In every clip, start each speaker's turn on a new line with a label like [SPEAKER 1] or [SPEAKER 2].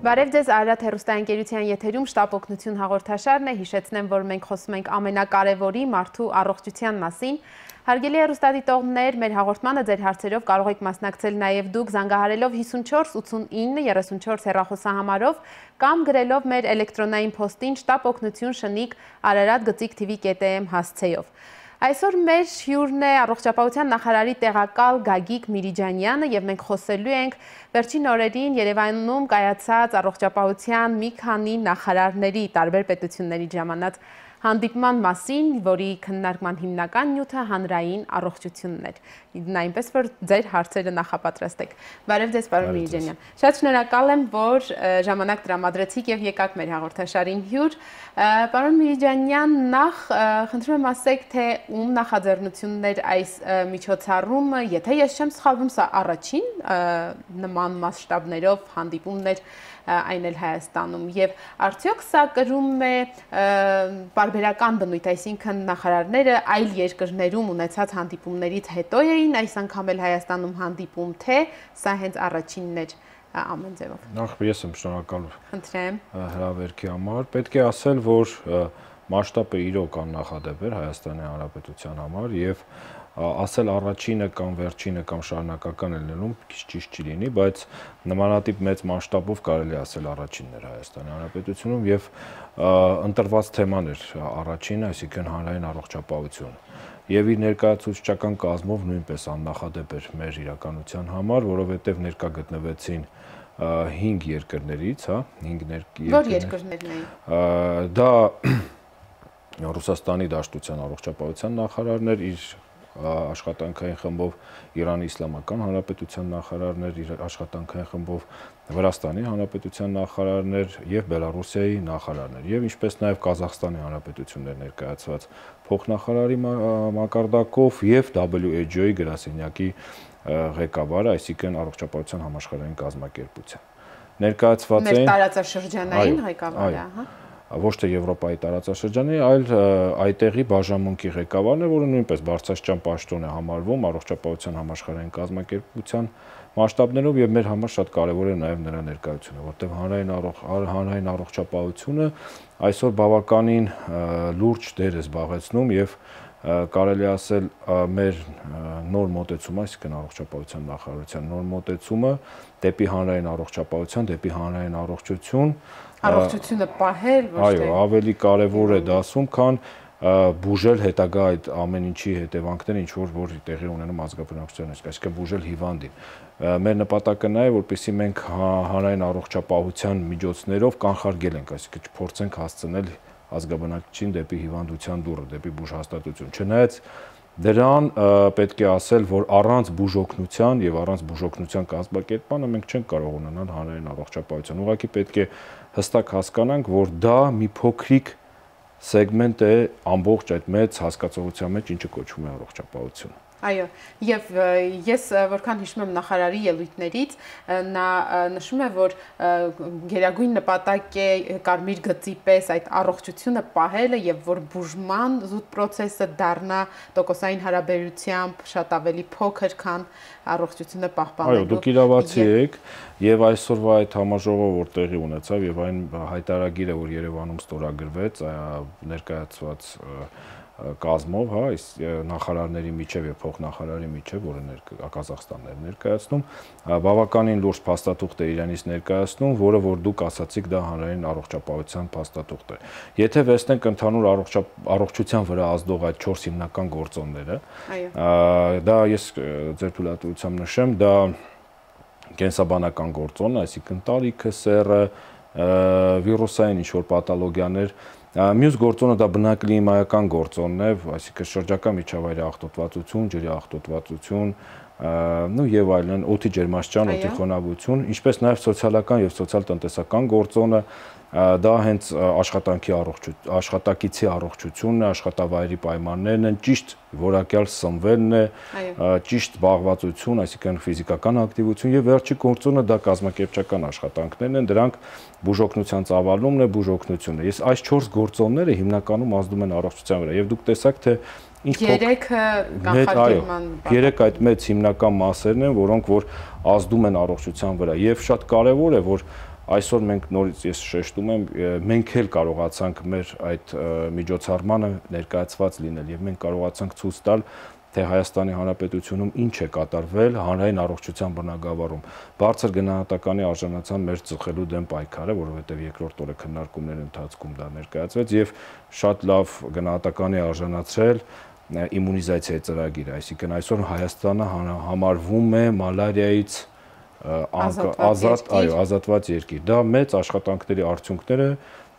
[SPEAKER 1] Բարև ձեզ Արարատ հեռուստաընկերության եթերում շտապ օգնություն հաղորդաշարն է, հիշեցնեմ, որ մենք խոսում ենք ամենակարևորի մարդու առողջության մասին։ Հարգելի հեռուստադիտողներ, մեր հաղորդմանը ձեր հարցերով կարող եք մասնակցել նաև դուք զանգահարելով 54 89 34 հեռախոսահամարով կամ գրելով մեր էլեկտրոնային փոստին շտապ օգնություն շնիկ ararat@tv.am հասցեով։ Այսօր մեր հյուրն է առողջապահության նախարարի տեղակալ Գագիկ Միրիջանյանը եւ մենք խոսելու ենք վերջին օրերին Երևանում կայացած առողջապահության մի քանի նախարարների տարբեր պետությունների ժամանած հանդիպման մասին, որի քննարկման հիմնական նյութը հանրային առողջությունն էր։ Այնպես որ ձեր հարցերը նախապատրաստեք։ Բարև ձեզ, պարոն Միրիջանյան։ Շատ շնորհակալ եմ, որ ժամանակ տրամադրեցիք եւ եկաք մեր հաղորդաշարին հյուր։ Պարոն Միրիջանյան, նախ խնդրում եմ ասեք, թե ում նախաձեռնություններ այս միջոցառումը, եթե ես չեմ սխալվում, սա առաջին նման մասշտաբներով հանդիպումներ այն էլ Հայաստանում եւ արդյոք սա կրում է բարբերական բնույթ, այսինքն նախարարները այլ երկրներում ունեցած հանդիպումներից հետո էին այս անգամ էլ Հայաստանում հանդիպում, թե սա հենց առաջինն էր ամեն ձևով։
[SPEAKER 2] Նախ ես եմ շնորհակալ հրավերքի համար, պետք է ասել, որ մասշտաբը իրոք աննախադեպ էր Հայաստանի Հանրապետության համար եւ ասել առաջինը կամ վերջինը կամ շարունակական լինելուն քիչ ճիշտ չի լինի, բայց նմանատիպ մեծ մասշտաբով կարելի է ասել առաջինն էր Հայաստանի Հանրապետությունում եւ ընտրված թեման էր առաջինը, այսինքն հանրային առողջապահություն։ Եվ իր ներկայացուցչական կազմով նույնպես աննախադեպ էր մեր իրականության համար, որովհետեւ ներկա գտնվեցին 5 երկրներից, հա, 5 երկրներ։
[SPEAKER 1] Որ երկրներն էին։
[SPEAKER 2] Դա Ռուսաստանի Դաշտության առողջապահության նախարարներ, իր աշխատանքային խմբով Իրանի Իսլամական Հանրապետության նախարարներ, իր աշխատանքային խմբով Վրաստանի Հանրապետության նախարարներ եւ Բելարուսիայի նախարարներ եւ ինչպես նաեւ Ղազախստանի Հանրապետություններ ներկայացված փոխնախարարի մակարդակով եւ WHO-ի գրասենյակի ղեկավարը, այսինքն առողջապահության համաշխարհային կազմակերպության։ Ներկայացված էին
[SPEAKER 1] մեր տարածաշրջանային ղեկավարը, հա։
[SPEAKER 2] Ոչ թե Եվրոպայի տարածաշրջանի, այլ այդտեղի բաժանմունքի ղեկավարն է, որը նույնպես բարձրաստիճան պաշտոն է համարվում առողջապահության համաշխարհային կազմակերպության մասշտաբներով եւ մեր համար շատ կարեւոր է նաեւ նրա ներկայությունը, որտեղ հանրային առողջապահությունը այսօր բավականին լուրջ դեր է զբաղեցնում եւ կարելի ասել մեր նոր մոտեցումը, այսինքն առողջապահության նախարարության նոր մոտեցումը դեպի հանրային առողջապահություն, դեպի հանրային առողջություն
[SPEAKER 1] Առողջությունը պահել, ոչ թե։
[SPEAKER 2] Այո, ավելի կարևոր է դասում, քան բուժել հետագա այդ ամեն ինչի հետևանքները, ինչ որ տեղի ունենում ազգաբնակչության մեջ, այսինքն բուժել հիվանդին։ Մեր նպատակը նա է, որպեսզի մենք հանրային առողջապահության միջոցներով կանխարգելենք, այսինքն փորձենք հասցնել ազգաբնակչին դեպի հիվանդության դուռը, դեպի բուժհաստատություն։ Չնայած դրան պետք է ասել, որ առանց բուժօգնության եւ առանց բուժօգնության կազմակերպմանը մենք չենք կարող ունենալ հանրային առողջապահություն։ Ուղղակի պետք է հստակ հասկանանք, որ դա մի փոքրիկ սեգմենտ է ամբողջ այդ մեծ հասկացողության մեջ, ինչը կոչվում է առողջապահություն։
[SPEAKER 1] Այո, եւ ես որքան հիշում եմ նախարարի ելույթներից, նա նշում է, որ գերագույն նպատակ է կարմիր գծի պես այդ առողջությունը պահելը եւ որ բուժման զուտ process-ը դառնա տոկոսային հարաբերությամբ շատ ավելի փոքր, քան առողջությունը պահպանելու։
[SPEAKER 2] Այո, դուք իրավացի եք եւ այսօրվա այդ համաժողովը որ տեղի ունեցավ եւ այն հայտարարագիրը, որ Երևանում ստորագրվեց, ներկայացված կազմով, հա, նախարարների միջև եւ փոխնախարարի միջև, որը Ղազախստանն էր ներկայացնում, բավականին լուրջ փաստաթուղթ է իրենից ներկայացնում, որը որ դուք ասացիք, դա հանրային առողջապահության փաստաթուղթ է։ Եթե վերցնենք ընդհանուր առողջության վրա ազդող այդ 4 հիմնական գործոնները, դա ես ձեր թույլատվությամբ նշեմ, դա կենսաբանական գործոն, այսինքն տարիքը, սեռը, վիրուսային ինչ-որ պաթոլոգիաներ, մյուս գործոնը դա բնակլիմայական գործոնն է, այսինքն շրջակա միջավայրի աղտոտվածություն, ջրի աղտոտվածություն, եւ այլն, օդի ջերմաստիճան, օդի խոնավություն, ինչպես նաեւ սոցիալական եւ սոցիալ-տնտեսական գործոնը, դա հենց աշխատակիցի առողջությունն է, աշխատավայրի պայմաններն են, ճիշտ որակյալ սնվելն է, ճիշտ զբաղվածություն, այսինքն ֆիզիկական ակտիվություն եւ վերջի գործոնը դա կազմակերպչական աշխատանքներն են, դրանք բուժօգնության ծավալումն է, բուժօգնությունը։ Ես այս 4 գործոնները հիմնականում ազդում են առողջության վրա եւ դուք տեսաք, թե
[SPEAKER 1] Երեքը կանխարգելման
[SPEAKER 2] երեք այդ մեծ հիմնական մասերն են, որոնք որ ազդում են առողջության վրա եւ շատ կարեւոր է, որ այսօր մենք նորից ես շեշտում եմ, մենք էլ կարողացանք մեր այդ միջոցառմանը ներկայացված լինել եւ մենք կարողացանք ցույց տալ, թե Հայաստանի Հանրապետությունում ինչ է կատարվել հանրային առողջության բնագավառում։ Բարձր գնահատականի արժանացան մեր ծխելու դեմ պայքարը, որովհետև երկրորդ օրը քննարկումների ընթացքում դա ներկայացվեց եւ շատ լավ գնահատականի արժանացրել իմունիզացիայի ծրագիրը, այսինքն այսօր Հայաստանը համարվում է մալարիայից ազատված երկիր։ Դա մեծ աշխատանքների արդյունքները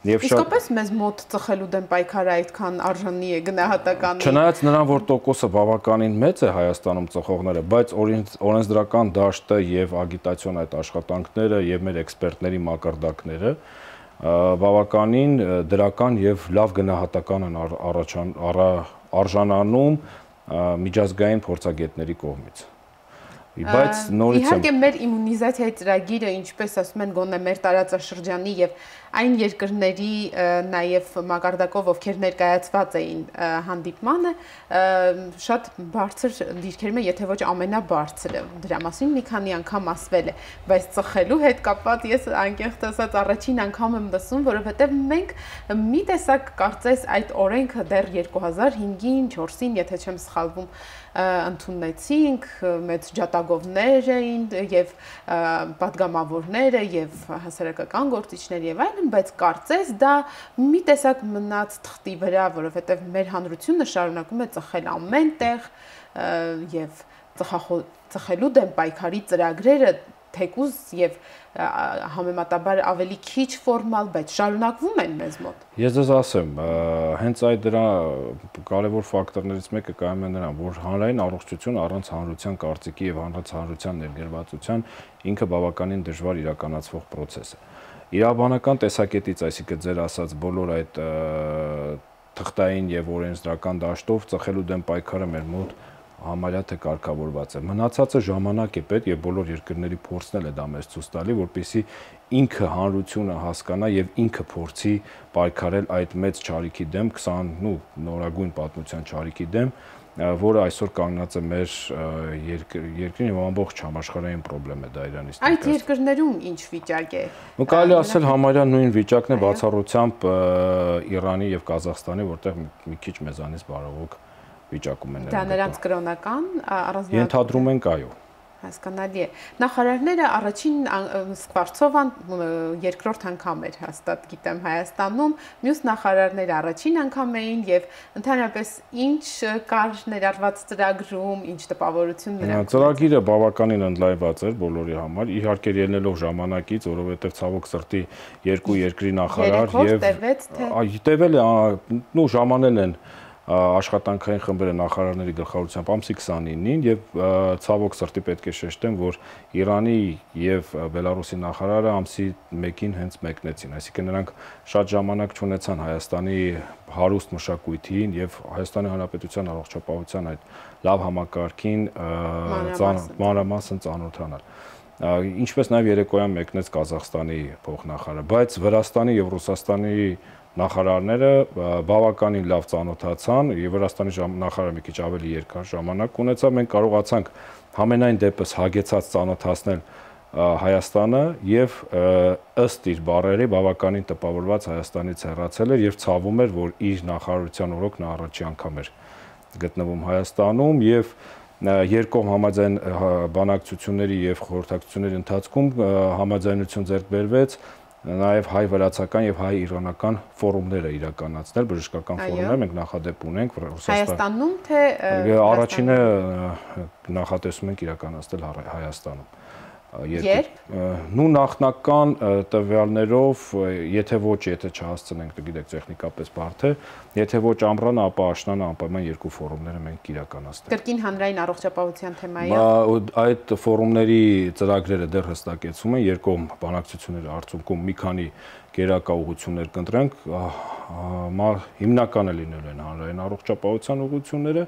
[SPEAKER 2] եւ շատ
[SPEAKER 1] Իսկապես մեզ մոտ ծխելու դեմ պայքարը այդքան արժանի է գնահատականի։
[SPEAKER 2] Չնայած նրան, որ տոկոսը բավականին մեծ է Հայաստանում ծխողները, բայց օրենսդրական դաշտը եւ ագիտացիոն այդ աշխատանքները եւ մեր էքսպերտների մակարդակները բավականին դրական եւ լավ գնահատական են արժանանում միջազգային փորձագետների կողմից։ Բայց նորից
[SPEAKER 1] իհարկե մեր իմունիզացիայի ծրագիրը, ինչպես ասում են, գոնե մեր տարածաշրջանի եւ այն երկրների նաեւ մակարդակով, ովքեր ներկայացված էին հանդիպմանը, շատ բարձր դիրքերում է, եթե ոչ ամենաբարձրը։ Դրա մասին մի քանի անգամ ասվել է, բայց ծխելու հետ կապված ես անկեղծ ասած առաջին անգամ եմ լսում, որովհետեւ մենք մի տեսակ կարծես այդ օրենքը դեռ 2005-ին, 4-ին, եթե չեմ սխալվում, ընդունեցինք, մեծ ջատագովներ էին եւ պատգամավորները եւ հասարակական գործիչներ եւ այլն, բայց կարծես դա մի տեսակ մնաց թղթի վրա, որովհետեւ մեր հանրությունը շարունակում է ծխել ամեն տեղ եւ ծխելու դեմ պայքարի ծրագրերը թեկուզ եւ համեմատաբար ավելի քիչ ֆորմալ, բայց շարունակվում են մեզ մոտ։
[SPEAKER 2] Ես ձեզ ասեմ, հենց այդ դրա կարևոր ֆակտորներից մեկը կայանում է նրան, որ հանրային առողջություն առանց հանրության կարծիքի եւ առանց հանրության ներգրավվածության ինքը բավականին դժվար իրականացվող process է։ Իրավաբանական տեսակետից, այսինքն ձեր ասած բոլոր այդ թղթային եւ օրենսդրական դաշտով ծխելու դեմ պայքարը մեր մոտ համարյա թե կարգավորված է։ Մնացածը ժամանակ է պետք եւ բոլոր երկրների փորձնել է դա մեզ ցույց տալի, որպեսզի ինքը հանրությունը հասկանա եւ ինքը փորձի պայքարել այդ մեծ չարիքի դեմ, 20 նորագույն պատմության չարիքի դեմ, որը այսօր կանգնած է մեր երկրին եւ ամբողջ համաշխարհային խնդրեմ է դա իրանից։
[SPEAKER 1] Այդ երկրներում ինչ վիճակ է։
[SPEAKER 2] Կարելի ասել համարյա նույն վիճակն է բացառությամբ Իրանի եւ Ղազախստանի, որտեղ մի քիչ մեզանից բարողոք վիճակում են։
[SPEAKER 1] Դա նրանց կրոնական առանձնահատկություն։
[SPEAKER 2] Ենթադրում ենք, այո։
[SPEAKER 1] Հասկանալի է։ Նախարարները առաջին Սկվարցովան երկրորդ անգամ էր հաստատ գիտեմ Հայաստանում, մյուս նախարարները առաջին անգամ էին եւ ընդհանրապես ինչ կար ներառված ծրագրում, ինչ տպավորություն նրանք։
[SPEAKER 2] Ծրագիրը բավականին ընդլայնված էր բոլորի համար, իհարկե ելնելով ժամանակից, որովհետեւ ցավոք սրտի երկու երկրի նախարար եւ տևել է, ժամանել են աշխատանքային խմբերը նախարարների գլխավորությամբ ամսի 29-ին եւ ցավոք սրտի պետք է շեշտեմ, որ Իրանի եւ Բելարուսի նախարարը ամսի 1-ին հենց մեկնեցին, այսինքն նրանք շատ ժամանակ չունեցան Հայաստանի հարուստ մշակույթին եւ Հայաստանի Հանրապետության առողջապահության այդ լավ համակարգին մանրամասն ծանոթանալ։ Ինչպես նաեւ երեկոյան մեկնեց Ղազախստանի փոխնախարարը, բայց Վրաստանի եւ Ռուսաստանի նախարարները բավականին լավ ծանոթացան եւ Վրաստանի նախարարը մի քիչ ավելի երկար ժամանակ ունեցավ, մենք կարողացանք համենայն դեպս հագեցած ծանոթացնել Հայաստանը եւ ըստ իր բառերի բավականին տպավորված Հայաստանից հեռացել էր եւ ցավում էր, որ իր նախարարության օրոք նա առաջի անգամ էր գտնվում Հայաստանում եւ երկկողմ համաձայն բանակցությունների եւ խորհրդակցությունների ընթացքում համաձայնություն ձեռք բերվեց նաև հայ-վրացական եւ հայ-իրանական ֆորումները իրականացնել, բժշկական ֆորումներ մենք նախադեպ ունենք
[SPEAKER 1] Հայաստանում թե
[SPEAKER 2] առաջինը նախատեսում ենք իրականացնել Հայաստանում։
[SPEAKER 1] Երբ
[SPEAKER 2] նախնական տվյալներով, եթե ոչ, եթե չհասցնենք, գիտեք, տեխնիկապես բարդ է, եթե ոչ ամռանը, ապա աշնանը անպայման երկու ֆորումները մենք իրականացնենք։
[SPEAKER 1] Կրկին հանրային առողջապահության թեմայով։
[SPEAKER 2] Այդ ֆորումների ծրագրերը դեռ հստակեցվում են, երկկողմ բանակցությունների արդյունքում մի քանի գերակա ուղղություններ կընտրենք, հիմնականը լինելու են հանրային առողջապահության ուղղությունները։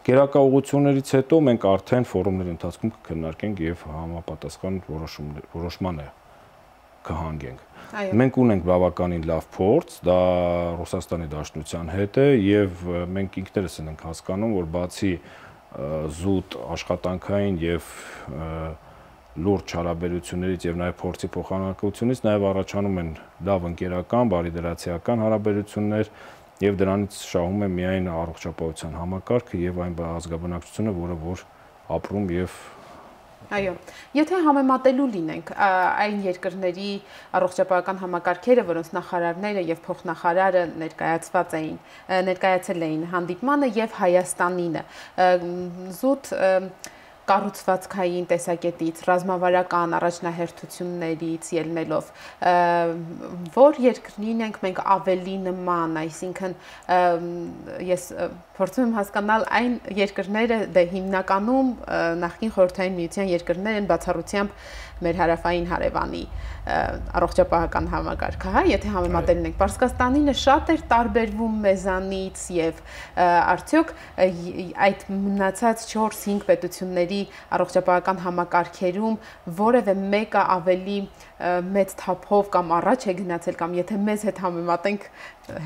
[SPEAKER 2] Գերակա ուղղություններից հետո մենք արդեն ֆորումների ընթացքում կքննարկենք եւ համապատասխան որոշմանը կհանգենք։ Մենք ունենք բավականին լավ փորձ, դա Ռուսաստանի Դաշնության հետ է եւ մենք ինքներս ենք հասկանում, որ բացի զուտ աշխատանքային եւ լուրջ հարաբերություններից եւ նաեւ փորձի փոխանակությունից նաեւ առաջանում են լավ ընկերական, բարիդրացիական հարաբերություններ եւ դրանից շահում է միայն առողջապահության համակարգը եւ այն ազգաբնակչությունը, որը որ ապրում եւ
[SPEAKER 1] Այո, եթե համեմատելու լինենք այն երկրների առողջապահական համակարգերը, որոնց նախարարները եւ փոխնախարարը ներկայացել էին հանդիպմանը եւ Հայաստանինը, զուտ կառուցվածքային տեսակետից, ռազմավարական առաջնահերթություններից ելնելով, որ երկրին ենք մենք ավելի նման, այսինքն ես փորձում եմ հասկանալ այն երկրները հիմնականում նախկին խորհրդային միության երկրներ են բացառությամբ մեր հարավային հարևանի առողջապահական համակարգը, հա, եթե համեմատել ենք Պարսկաստանինը շատ էր տարբերվում մեզանից եւ արդյոք այդ մնացած 4-5 պետությունների առողջապահական համակարգերում որևէ մեկը ավելի մեծ թափով կամ առաջ է գնացել կամ եթե մեզ հետ համեմատենք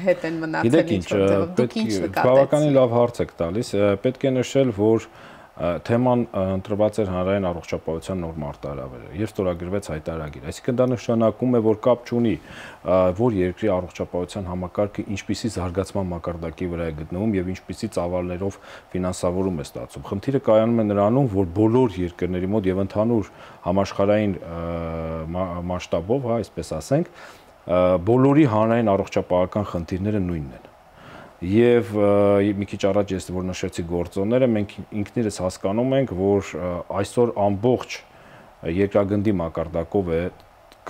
[SPEAKER 1] հետ են մնացել ինչ-որ դուք ինչ նկատեցիք։
[SPEAKER 2] Բավականին լավ հարց եք տալիս, պետք է նշել, որ թեման ընտրված էր հանրային առողջապահության նոր մարտահրավերը, երբ ստորագրվեց հայտարարագիր։ Այսինքն դա նշանակում է, որ կապ չունի, որ երկրի առողջապահության համակարգը ինչպիսի զարգացման մակարդակի վրա է գտնվում եւ ինչպիսի ծավալներով ֆինանսավորում է ստացում։ Խնդիրը կայանում է նրանում, որ բոլոր երկրների մոտ եւ ընդհանուր համաշխարհային մասշտաբով, հա, այսպես ասենք, բոլորի հանրային առողջապահական խնդիրները նույնն են։ Եվ մի քիչ առաջ ես որ նշեցի գործոնները, մենք ինքներս հասկանում ենք, որ այսօր ամբողջ երկրագնդի մակարդակով է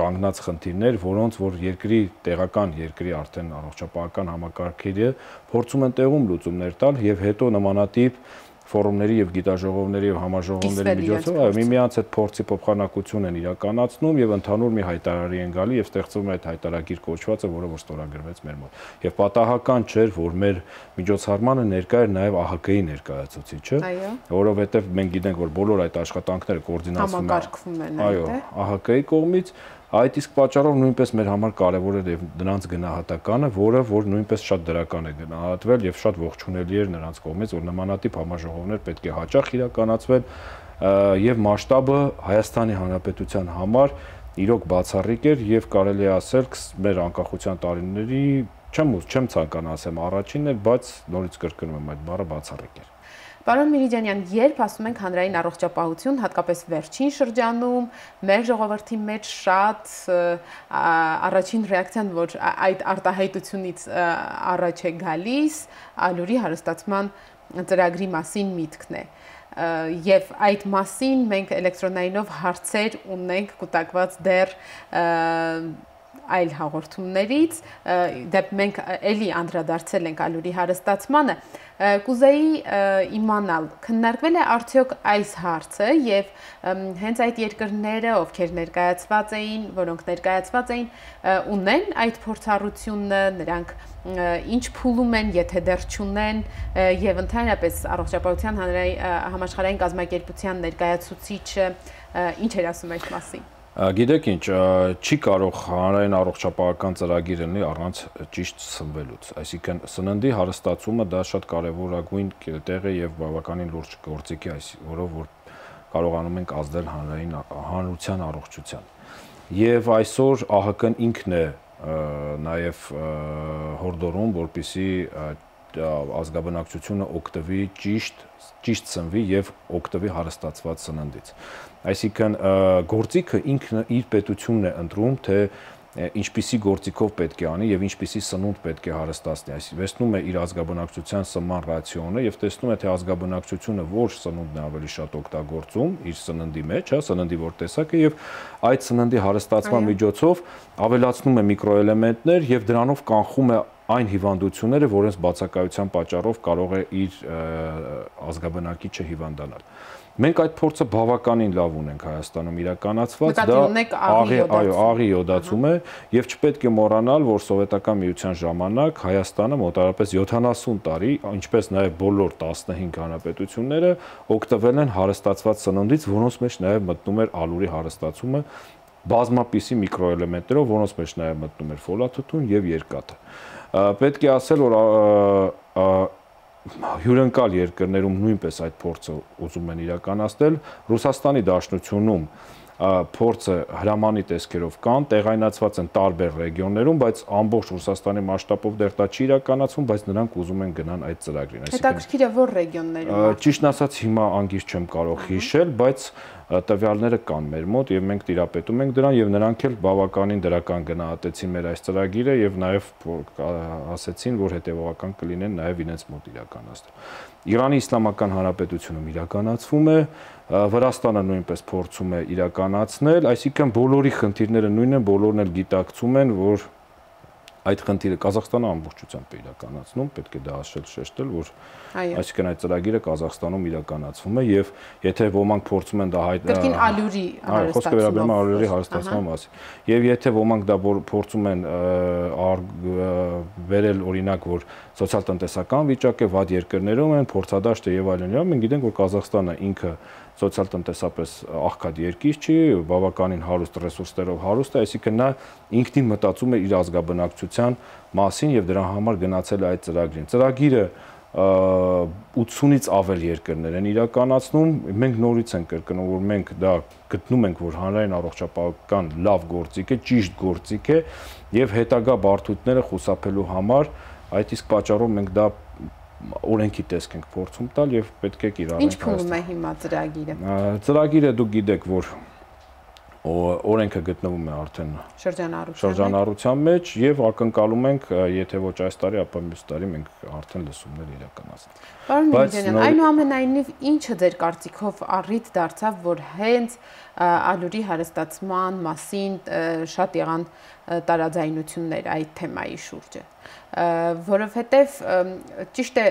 [SPEAKER 2] կանգնած խնդիրներ, որոնց որ երկրի տեղական երկրի արդեն առողջապահական համակարգերը փորձում են տեղում լուծումներ տալ եւ հետո նմանատիպ ֆորումների եւ գիտաժողովների եւ համաժողովների միջոցով միմյանց այդ փորձի փոխանակություն են իրականացնում եւ ընդհանուր մի հայտարարի են գալի եւ ստեղծվում է այդ հայտարարագիր կոչվածը, որը որ ստորագրվեց մեր մոտ։ Եվ պատահական չէր, որ մեր միջոցառմանը ներկա էր նաեւ ԱՀԿ-ի ներկայացուցիչը, որովհետեւ մենք գիտենք, որ բոլոր այդ աշխատանքները կոորդինացվում են ԱՀԿ-ի կողմից։ Այդ իսկ պատճառով նույնպես մեր համար կարևոր է եւ նրանց գնահատականը, որը որ նույնպես շատ դրական է գնահատվել եւ շատ ողջունելի էր նրանց կողմից, որ նմանատիպ համաժողովներ պետք է հաճախ իրականացվեն եւ մասշտաբը Հայաստանի Հանրապետության համար իրոք բացառիկ էր եւ կարելի է ասել մեր անկախության տարիների չեմ ցանկանա ասեմ առաջինն էր, բայց նորից կրկնում եմ այդ բառը բացառիկ էր։
[SPEAKER 1] Պարոն Միրիջանյան, երբ ասում ենք հանրային առողջապահություն, հատկապես վերջին շրջանում, մեր ժողովրդի մեջ շատ առաջին ռեակցիան, որ այդ արտահայտությունից առաջ է գալիս, Ալյուրի հարստացման ծրագրի մասին միտքն է։ Եվ այդ մասին մենք էլեկտրոնայինով հարցեր ունենք կուտակված դեռ այլ հաղորդումներից, դեպ մենք էլի անդրադարձել ենք Ալյուրի հարստացմանը, կուզեի իմանալ, քննարկվել է արդյոք այս հարցը եւ հենց այդ երկրները, ովքեր ներկայացված էին, որոնք ներկայացված էին, ունեն այդ փորձառությունը, նրանք ինչ փուլում են, եթե դեռ չունեն եւ ընդհանրապես առողջապահության համաշխարհային կազմակերպության ներկայացուցիչը ինչ էր ասում այդ մասին։
[SPEAKER 2] Գիտեք ինչ, չի կարող հանրային առողջապահական ծրագիր լինի առանց ճիշտ սնվելուց, այսինքն սննդի հարստացումը դա շատ կարևորագույն տեղ է եւ բավականին լուրջ գործիք է, որով որ կարողանում ենք ազդել հանրության առողջության։ Եւ այսօր ԱՀԿ-ն ինքն է նաեւ հորդորում, որպեսզի ազգաբնակչությունը օգտվի ճիշտ սնվի եւ օգտվի հարստացված սննդից։ Այսինքն գործիքը ինքն իր պետությունն է ընտրում, թե ինչպիսի գործիքով պետք է անի եւ ինչպիսի սնունդ պետք է հարստացնի, այսինքն վերցնում է իր ազգաբնակչության սնման ռացիոնը եւ տեսնում է թե ազգաբնակչությունը որ սնունդն է ավելի շատ օգտագործում իր սննդի մեջ, հա, սննդի որ տեսակ է եւ այդ սննդի հարստացման միջոցով ավելացնում է միկրոէլեմենտներ եւ դրանով կանխում է այն հիվանդությունները, որոնց բացակայության պատճառով կարող է իր ազգաբնակիչը հիվանդանալ։ Մենք այդ փորձը բավականին լավ ունենք Հայաստանում իրականացված, դա աղի յոդացում է եւ չպետք է մոռանալ, որ սովետական միության ժամանակ Հայաստանը մոտավորապես 70 տարի, ինչպես նաեւ բոլոր 15 հանրապետությունները օգտվել են հարստացված սննդից, որոնց մեջ նաեւ մտնում էր ալուրի հարստացումը բազմապիսի միկրոէլեմենտներով, որոնց մեջ նաեւ մտնում էր ֆոլաթթուն եւ երկաթը։ Պետք է ասել, որ հյուրընկալ երկրներում նույնպես այդ փորձը ուզում են իրականացնել։ Ռուսաստանի Դաշնությունում փորձը հրամանի տեսքերով կան, տեղայնացված են տարբեր ռեգիոններում, բայց ամբողջ Ռուսաստանի մասշտաբով դեռ դա չի իրականացվում, բայց նրանք ուզում են գնան այդ ծրագրին։
[SPEAKER 1] Հետաքրքիր է, որ ռեգիոններում։
[SPEAKER 2] Ճիշտն ասած, հիմա անգիր չեմ կարող հիշել, բայց տվյալները կան մեր մոտ եւ մենք տիրապետում ենք դրան եւ նրանք էլ բավականին դրական գնահատեցին մեր այս ծրագիրը եւ նաեւ ասեցին, որ հետեւողական կլինեն նաեւ իրենց մոտ իրականացնել։ Իրանի Իսլամական Հանրապետությունում իրականացվում է, Վրաստանը նույնպես փորձում է իրականացնել, այսինքն բոլորի խնդիրները նույնն են, բոլորն էլ գիտակցում են, որ այդ խնդիրը Ղազախստանը ամբողջությամբ է իրականացնում, պետք է դա շեշտել, որ այսինքն այդ ծրագիրը Ղազախստանում իրականացվում է եւ եթե ոմանք փորձում են դա
[SPEAKER 1] կրկին ալյուրի
[SPEAKER 2] հարստացման մասին, եւ եթե ոմանք դա փորձում են վերել օրինակ, որ սոցիալ-տնտեսական վիճակը վատ երկրներում են, փորձադաշտ եւ այլն, մենք գիտենք, որ Ղազախստանը ինքը սոցիալ-տնտեսապես աղքատ երկիր չի, բավականին հարուստ ռեսուրսներով հարուստ է, այսինքն նա ինքնին մտածում է իր ազգաբնակչության մասին եւ դրա համար գնացել է այդ ծրագրին։ Ծրագիրը 80-ից ավել երկրներ են իրականացնում, մենք նորից ենք կրկնում, որ մենք դա գտնում ենք, որ հանրային առողջապահական լավ գործիք է, ճիշտ գործիք է եւ հետագա բարդությունները խուսափելու համար այդ իսկ պատճառով մենք դա օրենքի տեսք ենք փորձում տալ եւ պետք է կիրառենք։
[SPEAKER 1] Ինչ փոխվում է հիմա ծրագիրը։
[SPEAKER 2] Ծրագիրը դուք գիտեք, որ օրենքը գտնվում է արդեն շրջանառության մեջ եւ ակնկալում ենք, եթե ոչ այս տարի, ապա մյուս տարի մենք արդեն լսումներ իրականացնենք։
[SPEAKER 1] Պարոն Միլիջանյան, այնուամենայնիվ ինչը ձեր կարծիքով առիթ դարձավ, որ հենց ալյուրի հարստացման մասին շատ եղան տարաձայնություններ այդ թեմայի շուրջը, որովհետև ճիշտ է,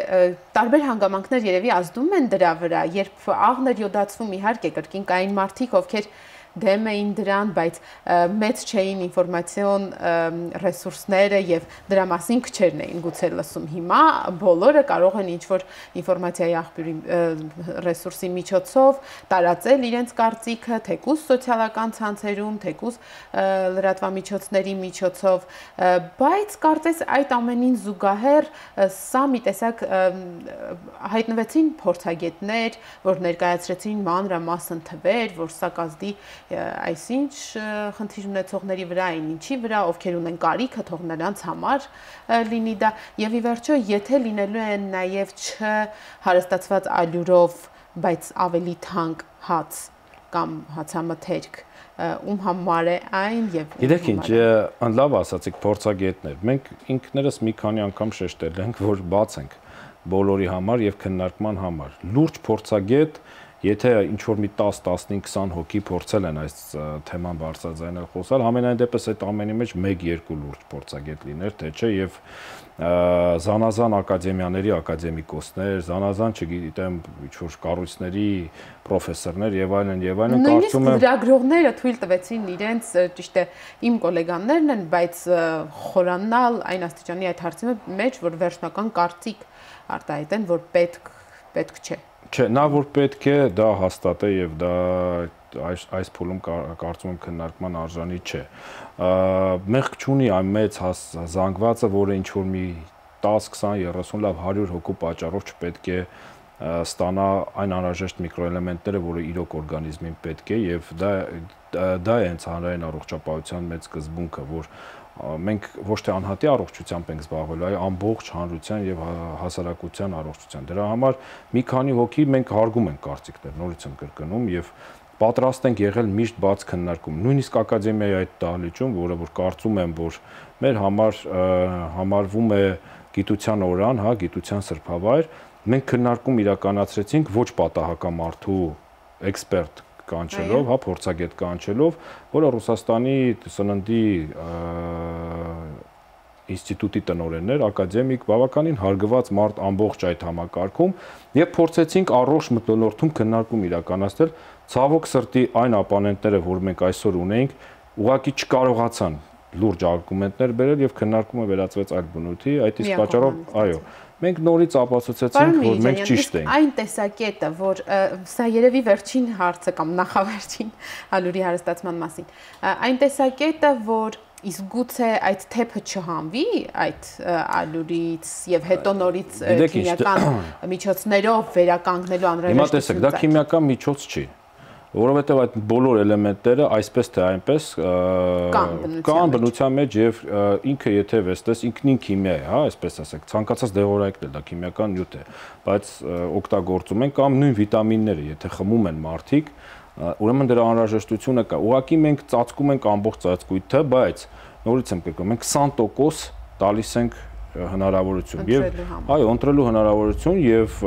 [SPEAKER 1] տարբեր հանգամանքներ երևի ազդում են դրա վրա, երբ աղն էր յոդացվում, իհարկե կրկին կային մարդիկ, ովքեր դեմ էին դրան, բայց մեծ չէին ինֆորմացիոն ռեսուրսները եւ դրա մասին քչերն էին գուցե լսում։ Հիմա բոլորը կարող են ինչ-որ ինֆորմացիայի աղբյուրի ռեսուրսի միջոցով տարածել իրենց կարծիքը, թեկուզ սոցիալական ցանցերում, թեկուզ լրատվամիջոցների միջոցով, բայց կարծես այդ ամենին զուգահեռ սա մի տեսակ հայտնվեցին փորձագետներ, որ ներկայացրեցին մանրամասն թվեր, որ սա կազդի այսինչ խնդիր ունեցողների վրա այն ինչի վրա, ովքեր ունեն կարիքը, թող նրանց համար լինի դա եւ ի վերջո եթե լինելու են նաեւ չհարստացված ալյուրով, բայց ավելի թանկ հաց կամ հացամթերք, ում համար է այն եւ
[SPEAKER 2] Գիտեք ինչ, լավ ասացիք փորձագետներ, մենք ինքներս մի քանի անգամ շեշտել ենք, որ բաց ենք բոլորի համար եւ քննարկման համար։ Լուրջ փորձագետ Եթե ինչ-որ մի 10-15-20 հոգի փորձել են այս թեման բարձրաձայնել խոսալ, համենայն դեպս այդ ամենի մեջ 1-2 լուրջ փորձագետ լիներ, թե չէ, եւ զանազան ակադեմիաների ակադեմիկոսներ, զանազան, չգիտեմ, ինչ-որ կառույցների պրոֆեսորներ եւ այլն,
[SPEAKER 1] կարծում եմ լրագրողները թույլ տվեցին իրենց, ճիշտ է, իմ գոլեգաներն են, բայց խորանալ այն աստիճանի այդ հարցի մեջ, որ վերջնական կարծիք արտահայտեն, որ պետք չէ։
[SPEAKER 2] Չէ, նա որ պետք է, դա հաստատ է եւ դա այս փուլում կարծում եմ քննարկման արժանի չէ։ Մեղք չունի այն մեծ զանգվածը, որը ինչ որ մի 10, 20, 30, լավ 100 հոգու պատճառով չպետք է ստանա այն անհրաժեշտ միկրոէլեմենտները, որը իրոք օրգանիզմին պետք է եւ դա է հենց հանրային առողջապահության մեծ սկզբունքը, որ մենք ոչ թե անհատի առողջությամբ ենք զբաղվելու, այլ ամբողջ հանրության եւ հասարակության առողջության։ Դրա համար մի քանի հոգի մենք հարգում ենք կարծիքներ, նորից եմ կրկնում եւ պատրաստ ենք եղել միշտ բաց քննարկում։ Նույնիսկ ակադեմիայի այդ դահլիճում, որը որ կարծում եմ, որ մեր համար համարվում է գիտության օրան, հա, գիտության սրբավայր, մենք քննարկում իրականացրեցինք ոչ պատահական մարդու էքսպերտ կանչելով, հա, փորձագետ կանչելով, որը Ռուսաստանի սննդի ինստիտուտի տնօրենն էր, ակադեմիկ, բավականին հարգված մարդ ամբողջ այդ համակարգում եւ փորձեցինք առողջ մթնոլորտում քննարկում իրականացնել, ցավոք սրտի այն ապանենտները, որ մենք այսօր ունենք, ուղղակի չկարողացան լուրջ արգումենտներ բերել եւ քննարկումը վերածվեց այլ բնույթի, այդ իսկ պատճառով, այո, մենք նորից ապացուցեցինք, որ մենք ճիշտ ենք։
[SPEAKER 1] Այն տեսակետը, որ սա երևի վերջին հարցը կամ նախավերջին ալյուրի հարստացման մասին, այն տեսակետը, որ իսկ գուցե այդ թեփը չհանվի այդ ալյուրից եւ հետո նորից քիմիական միջոցներով վերականգնելու անհրաժեշտություն։
[SPEAKER 2] Հիմա տեսեք, դա քիմիական միջոց չի։ որովհետև այդ բոլոր էլեմենտները այսպես թե այնպես կան բնության մեջ եւ ինքը եթե վստես ինքնին քիմիա է, հա, այսպես ասենք, ցանկացած դեղորայքն է դա քիմիական նյութ է, բայց օգտագործում են կամ նույն վիտամինները, եթե խմում են մարդիկ, ուրեմն դրա անհրաժեշտությունը կա։ Ուղղակի մենք ծածկում ենք ամբողջ ծածկույթը, բայց նորից եմ կրկնում, մենք 20% տալիս ենք հնարավորություն եւ այո, ընտրելու հնարավորություն եւ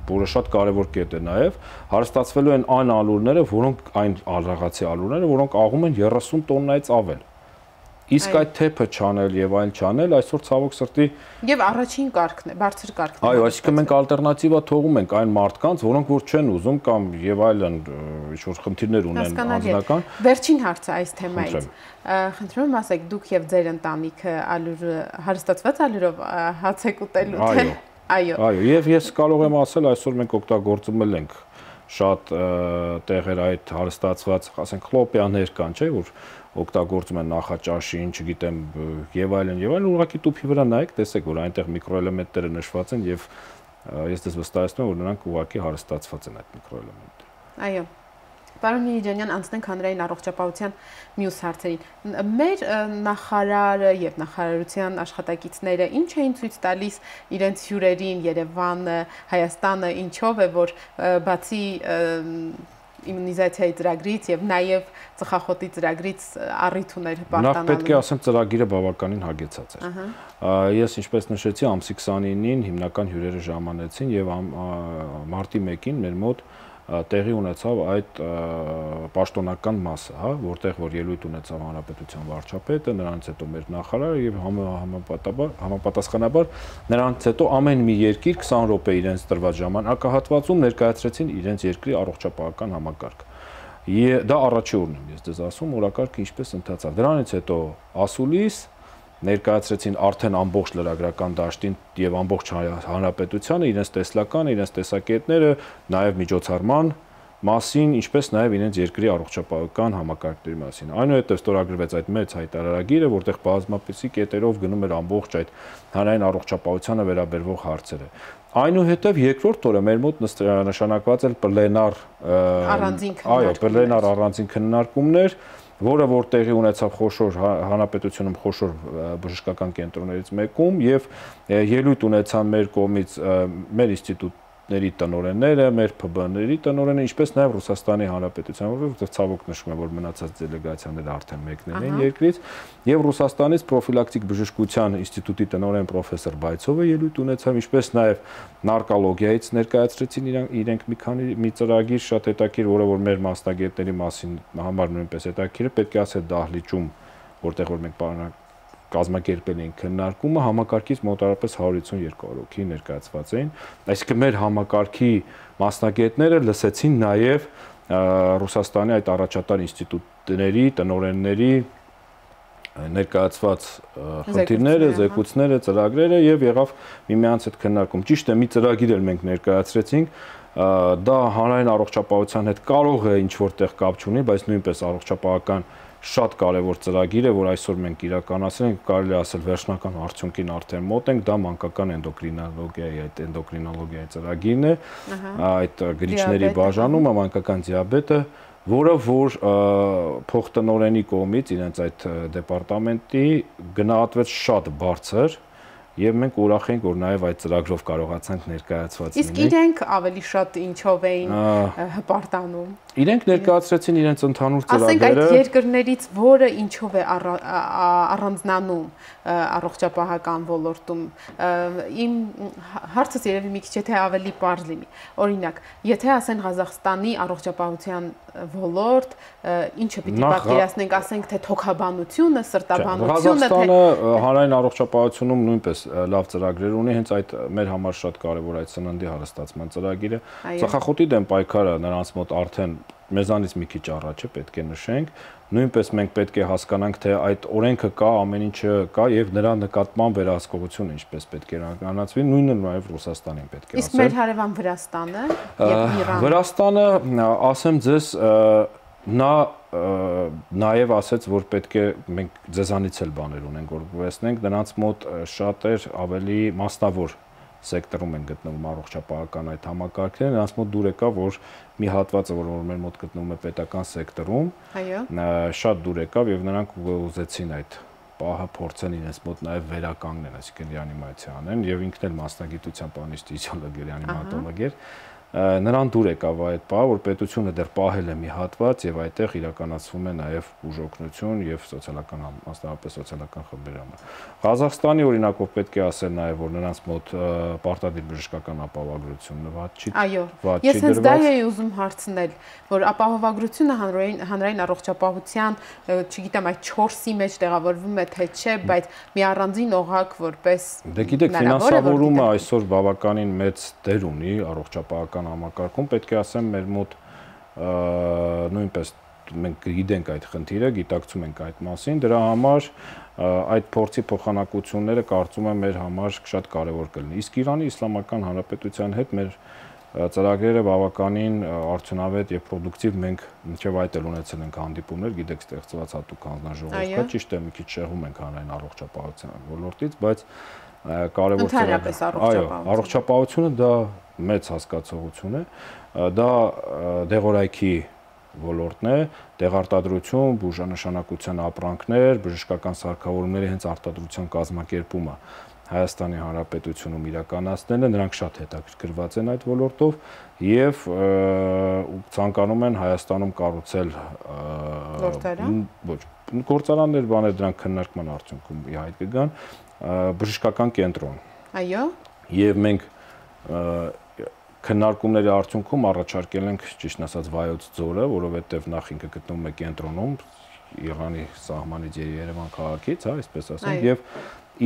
[SPEAKER 2] որը շատ կարևոր կետ է նաև հարստացվելու են այն ալուրները, որոնք այն ալրաղացի ալուրները, որոնք աղում են 30 տոննայից ավել։ Իսկ այդ թեփը չանել եւ այլ չանել այսօր ցավոք սրտի
[SPEAKER 1] եւ առաջին կարգն է, բարձր կարգն է։
[SPEAKER 2] Այո, այսինքն մենք ալտերնատիվա թողում ենք այն մարդկանց, որոնք որ չեն ուզում կամ եւ այլն ինչ-որ խնդիրներ ունեն անձնական։
[SPEAKER 1] Վերջին հարցը այս թեմայից։ Խնդրում եմ ասեք, դուք եւ ձեր ընտանիքը ալուր հարստացված ալուրով հաց եք ուտելու թե։
[SPEAKER 2] Այո, եւ ես կարող եմ ասել, այսօր մենք օգտագործում ենք շատ տեղեր այդ հարստացված, ասենք խլոպյաներ կան, չէ՞, որ օգտագործում են նախաճաշին, չգիտեմ, եւ այլն, ուղղակի տուփի վրա նայեք, տեսեք, որ այնտեղ միկրոէլեմենտները նշված են եւ ես դες վստահեցնում եմ, որ նրանք ուղղակի հարստացված են այդ միկրոէլեմենտները։
[SPEAKER 1] Այո։ Պարոն Միրջանյան, անցնենք հանրային առողջապահության մյուս հարցերին։ Մեր նախարարը եւ նախարարության աշխատակիցները ինչ էին ցույց տալիս իրենց հյուրերին Երևանը, Հայաստանը, ինչով է, որ բացի իմունիզացիայի ծրագրից եւ նաեւ ծխախոտի ծրագրից առիթ ուներ հպարտանալու։
[SPEAKER 2] Նախ պետք է ասեմ, ծրագիրը բավականին հագեցած էր։ Ես ինչպես նշեցի, ամսի 29-ին հիմնական հյուրերը ժամանեցին եւ մարտի 1-ին մեր մոտ տեղի ունեցավ այդ պաշտոնական մասը, հա, որտեղ որ ելույթ ունեցավ հանրապետության վարչապետը, նրանից հետո մեր նախարարը եւ համապատասխանաբար նրանից հետո ամեն մի երկիր 20 րոպե իրենց տրված ժամանակահատվածում ներկայացրեցին իրենց երկրի առողջապահական համակարգ։ Դա առաջի օրն եմ ես դες ասում, օրակարգը ինչպես ընթացավ։ Դրանից հետո ասուլիս ներկայացրեցին արդեն ամբողջ լրագրական դաշտին եւ ամբողջ հանրապետությանը իրենց տեսլականը, իրենց տեսակետները, նաեւ միջոցառման մասին, ինչպես նաեւ իրենց երկրի առողջապահական համակարգերի մասին։ Այնուհետեւ ստորագրվեց այդ մեծ հայտարարագիրը, որտեղ բազմապիսի կետերով գնում էր ամբողջ այդ հանրային առողջապահությանը վերաբերող հարցերը։ Այնուհետև երկրորդ օրը մեր մոտ նշանակված էր պլենար առանձին քննարկումներ, որը որ տեղի ունեցավ խոշոր հանրապետությունում խոշոր բժշկական կենտրոններից մեկում եւ ելույթ ունեցան մեր կողմից մեր ինստիտուտների տնօրենները, մեր ՓԲ-ների տնօրենը, ինչպես նաեւ Ռուսաստանի Հանրապետության, որովհետեւ ցավոք նշում եմ, որ մնացած դելեգացիաները արդեն մեկնել են երկրից, եւ Ռուսաստանից պրոֆիլակտիկ բժշկության ինստիտուտի տնօրեն պրոֆեսոր Բայցովը ելույթ ունեցավ, ինչպես նաեւ նարկոլոգիայից ներկայացրեցին իրենք մի ծրագիր շատ հետաքրքիր, որը որ մեր մասնագետների մասին համար նույնպես հետաքրքիր է, պետք է ասել դահլիճում, որտեղ որ մենք կազմակերպել էինք քննարկումը, համակարգից մոտավորապես 152 հոգի ներկայացված էին, այսինքն մեր համակարգի մասնագետները լսեցին նաև Ռուսաստանի այդ առաջատար ինստիտուտների, տնօրենների ներկայացված խնդիրները, զեկույցները, ծրագրերը եւ եղավ միմյանց հետ քննարկում։ Ճիշտ է, մի ծրագիր էլ մենք ներկայացրեցինք, դա հանրային առողջապահության հետ կարող է ինչ-որ տեղ կապ չունի, բայց նույնպես առողջապահական շատ կարևոր ծրագիր է, որ այսօր մենք իրականացրել ենք, կարելի է ասել վերջնական արդյունքին արդեն մոտ ենք, դա մանկական էնդոկրինոլոգիայի, այդ էնդոկրինոլոգիայի ծրագիրն է, այդ գրիչների բաժանումը, մանկական դիաբետը, որը որ փոխտնօրենի կողմից իրենց այդ դեպարտամենտի գնահատվեց շատ բարձր եւ մենք ուրախ ենք, որ նաեւ այդ ծրագրով կարողացանք ներկայացված լինել։
[SPEAKER 1] Իսկ իրենք ավելի շատ ինչով էին հպարտանում։
[SPEAKER 2] Իրենք ներկայացրեցին իրենց ընդհանուր ծրագրերը։
[SPEAKER 1] Ասենք այդ երկրներից որը ինչով է առանձնանում առողջապահական ոլորտում։ Իմ հարցս երևի մի քիչ եթե ավելի պարզ լինի։ Օրինակ, եթե ասեն Ղազախստանի առողջապահության ոլորտ, ինչը պիտի պատկերացնենք, ասենք թե թոքաբանությունը, սրտաբանությունը,
[SPEAKER 2] Ղազախստանը հանրային առողջապահությունում նույնպես լավ ծրագրեր ունի, հենց այդ մեր համար շատ կարևոր այդ սննդի հարստացման ծրագիրը։ Ծխախոտի դեմ պայքարը նրանց մոտ արդեն մեզանից մի քիչ առաջ է, պետք է նշենք, նույնպես մենք պետք է հասկանանք, թե այդ օրենքը կա, ամեն ինչը կա եւ նրա նկատմամբ վերահսկողությունը ինչպես պետք է իրականացվի, նույնը նաեւ Ռուսաստանին պետք է ասել։
[SPEAKER 1] Իսկ մեր հարևան Վրաստանը եւ Իրանը։
[SPEAKER 2] Վրաստանը, ասեմ ձեզ, նա նաեւ ասեց, որ պետք է մենք ձեզանից էլ բաներ ունենք, որ գովեսնենք, նրանց մոտ շատ էր ավելի մասնավոր սեկտորում են գտնվում առողջապահական այդ համակարգերը, նրանց մոտ դուր եկավ, որ մի հատվածը, որ մեր մոտ գտնվում է պետական սեկտորում, շատ դուր եկավ եւ նրանք ուզեցին այդ պահը փորձեն իրենց մոտ նաև վերականգնել, այսինքն ռեանիմացիա անեն եւ ինքն էլ մասնագիտությամբ անեստեզիոլոգ է, ռեանիմատոլոգ էր, նրան դուր եկավ այդ պահը, որ պետությունը դեռ պահել է մի հատված եւ այդտեղ իրականացվում է նաեւ բուժօգնություն եւ սոցիալական, մասնավորապես սոցիալական խմբերի համար։ Ղազախստանի օրինակով պետք է ասել նաեւ, որ նրանց մոտ պարտադիր բժշկական ապահովագրությունը վատ չի։
[SPEAKER 1] Այո, ես հենց դա էի ուզում հարցնել, որ ապահովագրությունը հանրային առողջապահության, չգիտեմ, այդ 4-ի մեջ տեղավորվում է թե չէ, բայց մի առանձին օղակ որպես
[SPEAKER 2] Դե գիտեք, ֆինանսավորումը այսօր բավականին մեծ դեր ունի առողջապահական համակարգում, պետք է ասեմ, մեր մոտ նույնպես մենք գիտենք այդ խնդիրը, գիտակցում ենք այդ մասին, դրա համար այդ փորձի փոխանակությունները կարծում եմ մեր համար շատ կարևոր կլինի։ Իսկ Իրանի Իսլամական Հանրապետության հետ մեր ծրագրերը բավականին արդյունավետ եւ պրոդուկտիվ, մենք մինչեւ այդ էլ ունեցել ենք հանդիպումներ, գիտեք, ստեղծված հատուկ հանձնաժողով կա, ճիշտ է, մի քիչ շեղում ենք հանրային առողջապահության ոլորտից, բայց կարևոր
[SPEAKER 1] ծրագիր,
[SPEAKER 2] առողջապահությունը դա մեծ հասկացողություն է, դա դեղորայքի ոլորտն է, տեղարտադրություն, բուժանշանակության ապրանքներ, բժշկական սարքավորումների հենց արտադրության կազմակերպումը Հայաստանի Հանրապետությունում իրականացնելը, նրանք շատ հետաքրքրված են այդ ոլորտով եւ ցանկանում են Հայաստանում կառուցել գործարաններ, բաներ, դրանք քննարկման արդյունքում ի հայտ կգան, բժշկական կենտրոն։
[SPEAKER 1] Այո։
[SPEAKER 2] Եվ մենք քննարկումների արդյունքում առաջարկել ենք, ճիշտ ասած, Վայոց ձորը, որովհետև նախ ինքը գտնվում է կենտրոնում, Իրանի սահմանից Երևան քաղաքից, հա, այսպես ասենք, եւ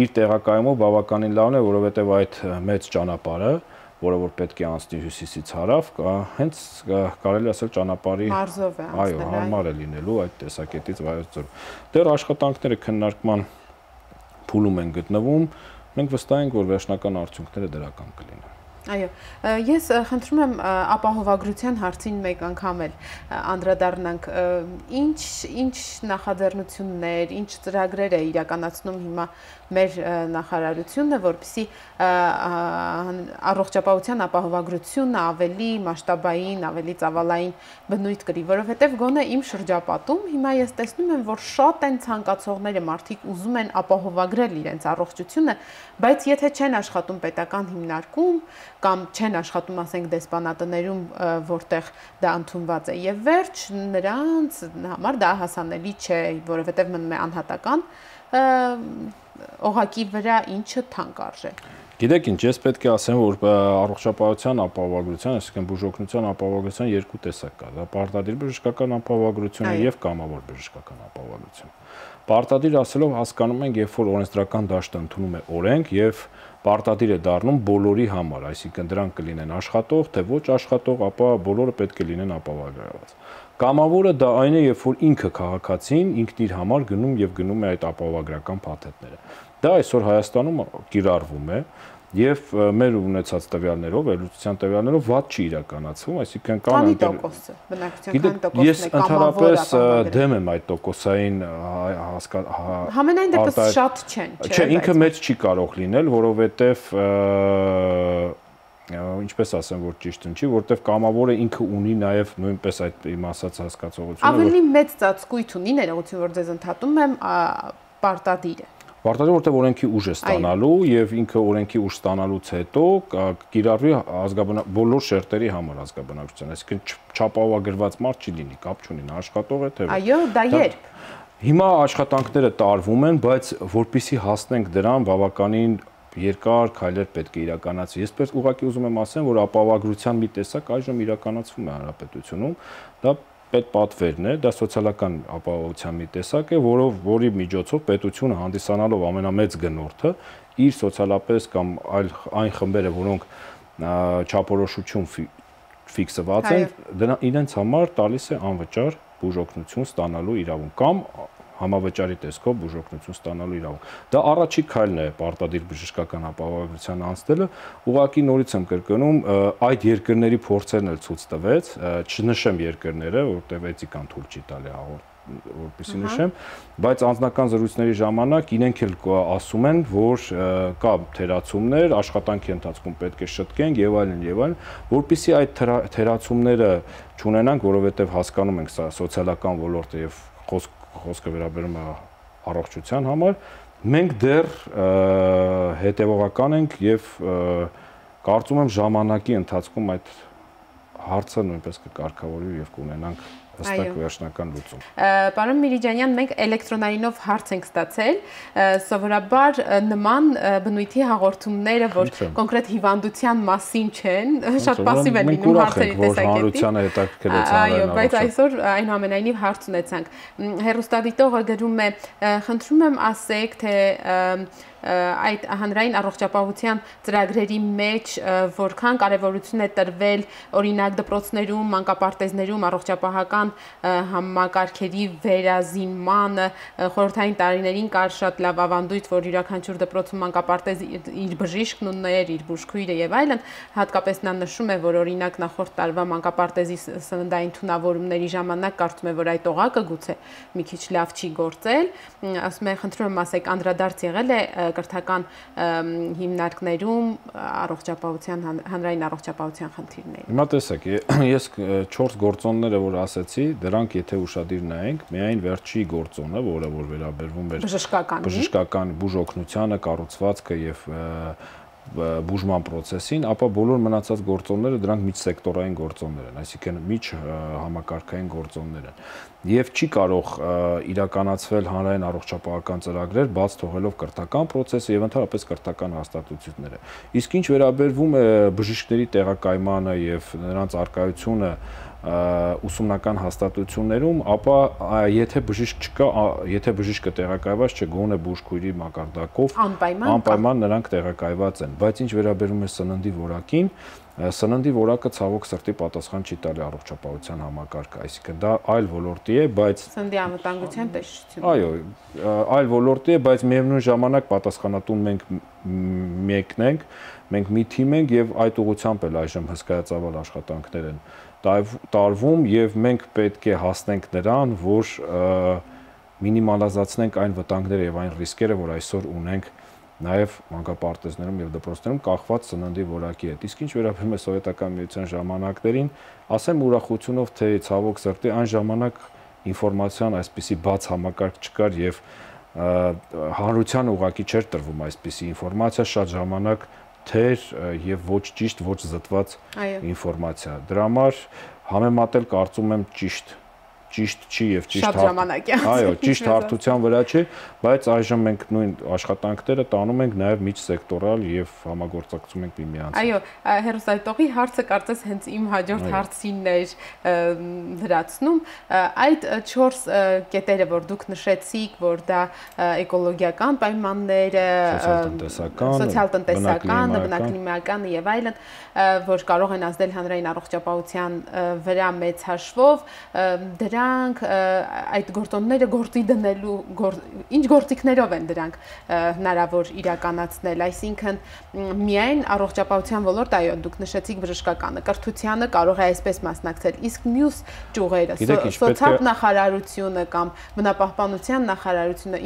[SPEAKER 2] իր տեղակայումով բավականին լավն է, որովհետև այդ մեծ ճանապարհը, որը որ պետք է անցնի հյուսիսից հարավ, հենց կարելի ասել ճանապարհի
[SPEAKER 1] մարզով է անցնել,
[SPEAKER 2] այո, հարմար է լինելու այդ տեսակետից Վայոց ձոր։ Դեռ աշխատանքները քննարկման փուլում են գտնվում, մենք վստահ ենք, որ վերջնական արդյունքները դրական կլինեն։
[SPEAKER 1] Այո, ես խնդրում եմ ապահովագրության հարցին մեկ անգամ էլ անդրադառնանք, ինչ նախաձեռնություններ, ինչ ծրագրեր է իրականացնում հիմա մեր նախարարությունը, որպեսզի առողջապահության ապահովագրությունը ավելի մասշտաբային, ավելի ծավալային բնույթ կրի, որովհետև գոնե իմ շրջապատում հիմա ես տեսնում եմ, որ շատ են ցանկացողները, մարդիկ ուզում են ապահովագրել իրենց առողջությունը, բայց եթե չեն աշխատում պետական հիմնարկում կամ չեն աշխատում, ասենք, դեսպանատներում, որտեղ դա ընդունված է, եւ վերջ նրանց համար դա հասանելի չէ, որովհետեւ մնում է անհատական օղակի վրա, ինչը թանկ արժե։
[SPEAKER 2] Գիտեք ինչ, ես պետք է ասեմ, որ առողջապահության ապահովագրության, այսինքն բուժօգնության ապահովագրության երկու տեսակ կա, դա պարտադիր բժշկական ապահովագրությունը եւ կամավոր բժշկական ապահովագրությունը։ Պարտադիր ասելով հասկանում ենք, երբ որ օրենսդրական դաշտը ընդունում է օրենք եւ պարտադիր է դառնում բոլորի համար, այսինքն դրանք կլինեն աշխատող, թե ոչ աշխատող, ապա բոլորը պետք է լինեն ապահովագրված։ Կամավորը դա այն է, երբ որ ինքը քաղաքացին ինքն իր համար գնում եւ գնում է այդ ապահովագրական փաթեթները։ Դա այսօր Հայաստանում կիրառվում է եւ մեր ունեցած տվյալներով, վերլուծության տվյալներով վատ չի իրականացվում, այսինքն կան
[SPEAKER 1] տոկոսը, բնակչության տոկոսն է,
[SPEAKER 2] ես ընդհանրապես դեմ եմ այդ տոկոսային
[SPEAKER 1] Համենայն դեպս շատ չեն,
[SPEAKER 2] չէ, ինքը մեծ չի կարող լինել, որովհետեւ ինչպես ասեմ, որ ճիշտ ընչի, որտեվ կամավորը ինքը ունի նաև նույնպես այդ իմ ասած հասկացողությունը,
[SPEAKER 1] ավելի մեծ ծածկույթ ունի, ներողություն, որ ձեզ ընդհատում եմ, պարտադիրը։
[SPEAKER 2] Պարտադիր, որտեղ օրենքի ուժ է ստանալու եւ ինքը օրենքի ուժ ստանալուց հետո կիրառվի բոլոր շերտերի համար ազգաբնակչության, այսինքն չապահովագրված մարդ չի լինի, կապ չունի, նա աշխատող է թե ոչ։
[SPEAKER 1] Այո, դա երբ։
[SPEAKER 2] Հիմա աշխատանքները տարվում են, բայց որpիսի հասնենք դրան, բավականին երկար քայլեր պետք է իրականացվի։ Ես պես ուղղակի ուզում եմ ասեմ, որ ապահովագրության մի տեսակ այժմ իրականացվում է հանրապետությունում, դա պետպատվերն է, դա սոցիալական ապահովության մի տեսակ է, որի միջոցով պետությունը հանդիսանալով ամենամեծ գնորդը իր սոցիալապես կամ այն խմբերը, որոնք չափորոշություն ֆիքսված են, իրենց համար տալիս է անվճար բուժօգնություն ստանալու իրավունք կամ համավճարի տեսքով բուժօգնություն ստանալու իրավունք։ Դա առաջի քայլն է պարտադիր բժշկական ապահովագրության անցնելը, ուղղակի նորից եմ կրկնում, այդ երկրների փորձերն էլ ցույց տվեց, չնշեմ երկրները, որտեղ էթիկան թույլ չի տալի որպեսզի նշեմ, բայց անձնական զրույցների ժամանակ իրենք էլ ասում են, որ կա թերացումներ, աշխատանքի ընթացքում պետք է շտկենք եւ այլն, որպեսզի այդ թերացումները չունենանք, որովհետեւ հասկանում ենք սա սոցիալական ոլորտ է եւ խոսքը վերաբերում է առողջության համար, մենք դեռ հետևողական ենք եւ կարծում եմ ժամանակի ընթացքում այդ հարցը նույնպես կկարգավորվի եւ կունենանք հստակ վերջնական լուծում։
[SPEAKER 1] Պարոն Միրիջանյան, մենք էլեկտրոնայինով հարց ենք ստացել, սովորաբար նման բնույթի հաղորդումները, որ կոնկրետ հիվանդության մասին չեն, շատ պասիվ են լինում հարցերի տեսակետից։ Այո, բայց այսօր այնուամենայնիվ հարց ունեցանք։ Հեռուստադիտողը գրում է, խնդրում եմ ասեք, թե այդ հանրային առողջապահության ծրագրերի մեջ որքան կարևորություն է տրվել օրինակ դպրոցներում, մանկապարտեզներում առողջապահական համակարգերի վերազինմանը, խորհրդային տարիներին կար շատ լավ ավանդույթ, որ յուրաքանչյուր դպրոցում մանկապարտեզ իր բժիշկն ուներ, իր բուժքույրը եւ այլն, հատկապես նա նշում է, որ օրինակ նախորդ տարվա մանկապարտեզի սննդային թունավորումների ժամանակ կարծում է, որ այդ օղակը գուցե մի քիչ լավ չի գործել, ասում է, խնդրում եմ ասեք, անդրադարձ եղել է կրթական հիմնարկներում հանրային առողջապահության խնդիրների։
[SPEAKER 2] Հիմա տեսեք, ես 4 գործոնները, որ ասեցի, դրանք եթե ուշադիր նայենք, միայն վերջի գործոնը, որը որ վերաբերվում է բժշկական բուժօգնությանը, կառուցվածքը եւ բուժման process-ին, ապա բոլոր մնացած գործոնները դրանք միջսեկտորային գործոններ են, այսինքն միջհամակարգային գործոններ են։ Եվ չի կարող իրականացվել հանրային առողջապահական ծրագրեր բաց թողելով կրթական process-ը եւ ընդհանրապես կրթական հաստատությունները։ Իսկ ինչ վերաբերվում է բժիշկների տեղակայմանը եւ նրանց առկայությունը ուսումնական հաստատություններում, ապա եթե բժիշկ չկա, եթե բժիշկը տեղակայված չէ, գոնե բուժքույրի մակարդակով անպայման նրանք տեղակայված են, բայց ինչ վերաբերում է սննդի որակին, սննդի որակը ցավոք սրտի պատասխան չի տալի առողջապահության համակարգը, այսինքն դա այլ ոլորտի է, բայց
[SPEAKER 1] սննդի անվտանգության տեսչություն։
[SPEAKER 2] Այո, այլ ոլորտի է, բայց միևնույն ժամանակ պատասխանատուն մեկն ենք, մենք մի թիմ ենք եւ այդ ուղղությամբ էլ այժմ հսկայածավալ աշխատանքներ են տարվում եւ մենք պետք է հասնենք նրան, որ մինիմալիզացնենք այն վտանգները եւ այն ռիսկերը, որ այսօր ունենք նաեւ մանկապարտեզներում եւ դպրոցներում կախված սննդի որակի հետ։ Իսկ ինչ վերաբերում է սովետական միության ժամանակներին, ասեմ ուրախությունով, թե ցավոք սրտի այն ժամանակ ինֆորմացիան այսպիսի բաց համակարգ չկար եւ հանրության ուղակի չէր տրվում այսպիսի ինֆորմացիա, շատ ժամանակ թեր եւ ոչ ճիշտ, ոչ զտված ինֆորմացիա։ Դրա համար համեմատել կարծում եմ ճիշտ չի եւ ճիշտ հարթության վրա չի, բայց այժմ մենք նույն աշխատանքները տանում ենք նաեւ միջսեկտորալ եւ համագործակցում ենք միմյանց։
[SPEAKER 1] Այո, հերոսայտողի հարցը կարծես հենց իմ հաջորդ հարցին էր դրացնում։ Այդ 4 կետերը, որ դուք նշեցիք, որ դա էկոլոգիական պայմանները, սոցիալ-տնտեսական, բնակլիմայական եւ այլն, որ կարող են ազդել հանրային առողջապահության վրա մեծ հաշվով, դրանք այդ գործոնները գործի դնելու ինչ գործիքներով են դրանք հնարավոր իրականացնել, այսինքն միայն առողջապահության ոլորտ, այո, դուք նշեցիք բժշկականը, կրթությանը կարող է այսպես մասնակցել, իսկ մյուս ճյուղերը, սոցիալ նախարարությունը կամ բնապահպանության նախարարությունը